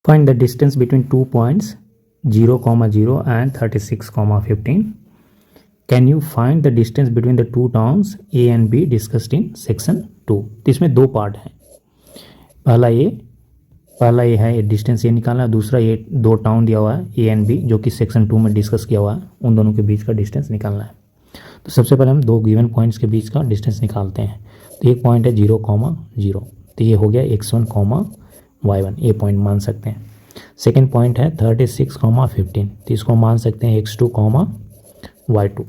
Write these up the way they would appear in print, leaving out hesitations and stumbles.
Find the distance between 2 points 0, 0 and 36, 15. Can you find the distance between the two towns A and B discussed in section 2? तो इसमें दो part हैं। पहला ये है, ये डिस्टेंस ये निकालना है। दूसरा ये दो टाउन दिया हुआ है ए एंड बी जो कि सेक्शन 2 में डिस्कस किया हुआ है, उन दोनों के बीच का डिस्टेंस निकालना है। तो सबसे पहले हम दो गिवन पॉइंट्स के बीच का डिस्टेंस निकालते हैं। तो एक पॉइंट है 0, 0, तो ये हो गया x1, y1, ये पॉइंट मान सकते हैं। सेकेंड पॉइंट है 36, 15, तो इसको मान सकते हैं x2, y2।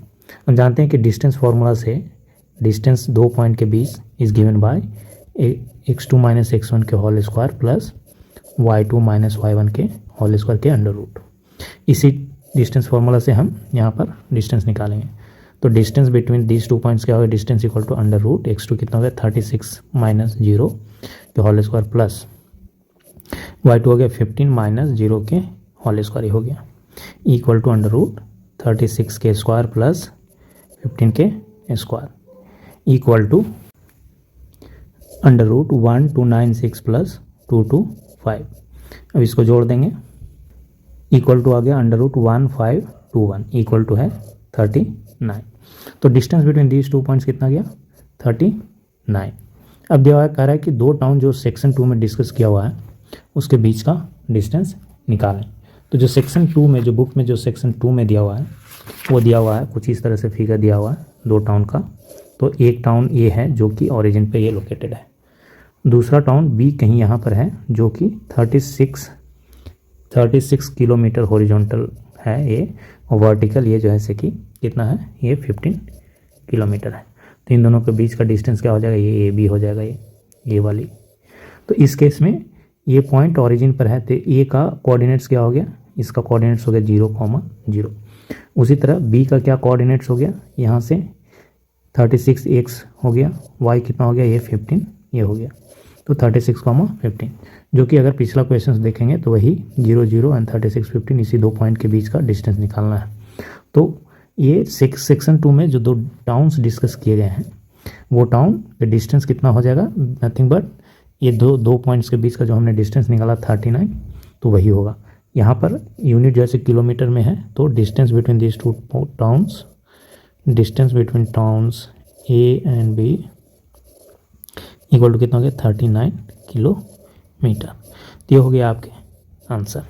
हम जानते हैं कि डिस्टेंस फार्मूला से डिस्टेंस दो पॉइंट के बीच is given by x2 - x1 के whole square plus y2 - y1 के होल स्क्वायर के अंडर रूट। इसी डिस्टेंस फार्मूला से हम यहाँ पर डिस्टेंस निकालेंगे। तो distance between these two points क्या होगा, distance equal to under root x2 कितना हो गया 36 - 0 के होल स्क्वायर प्लस y2 हो गया 15 - 0 के होल स्क्वायर हो गया इक्वल टू अंडर रूट 36 के स्क्वायर प्लस 15 के square equal to under root 1296 plus 225। अब इसको जोड़ देंगे, इक्वल टू आ गया अंडर रूट 1521 इक्वल टू है 39। तो distance between these two points कितना गया 39। अब दिया हुआ कह रहा है कि दो टाउन जो सेक्शन 2 में डिस्कस किया हुआ है उसके बीच का डिस्टेंस निकालें। तो जो सेक्शन 2 में, जो बुक में जो सेक्शन 2 में दिया हुआ है वो दिया हुआ है कुछ इस तरह से फिगर दिया हुआ है दो टाउन का। तो एक टाउन ए है जो कि ओरिजिन पे ये लोकेटेड है, दूसरा टाउन बी कहीं यहाँ पर है जो कि 36 किलोमीटर हॉरिजॉन्टल है ये, और वर्टिकल ये जो है से कि कितना है ये 15 किलोमीटर है। तो इन दोनों के बीच का डिस्टेंस क्या हो जाएगा, ये ए बी हो जाएगा, ये वाली। तो इस केस में ये पॉइंट ओरिजिन पर है तो ए का कोऑर्डिनेट्स क्या हो गया, इसका कोऑर्डिनेट्स हो गया 0, 0। उसी तरह बी का क्या कोऑर्डिनेट्स हो गया, यहाँ से 36x हो गया, y कितना हो गया ये 15 ये हो गया। तो 36, 15 जो कि अगर पिछला क्वेश्चन देखेंगे तो वही 0, 0 एंड 36, 15 इसी दो पॉइंट के बीच का डिस्टेंस निकालना है। तो ये सेक्शन 2 में जो दो टाउन्स डिस्कस किए गए हैं वो टाउन का डिस्टेंस कितना हो जाएगा, नथिंग बट ये दो पॉइंट्स के बीच का जो हमने डिस्टेंस निकाला 39, तो वही होगा। यहाँ पर यूनिट जैसे किलोमीटर में है तो distance between this two towns, distance between towns A and B equal to कितना हो गया 39 किलोमीटर। तो ये हो गया आपके आंसर।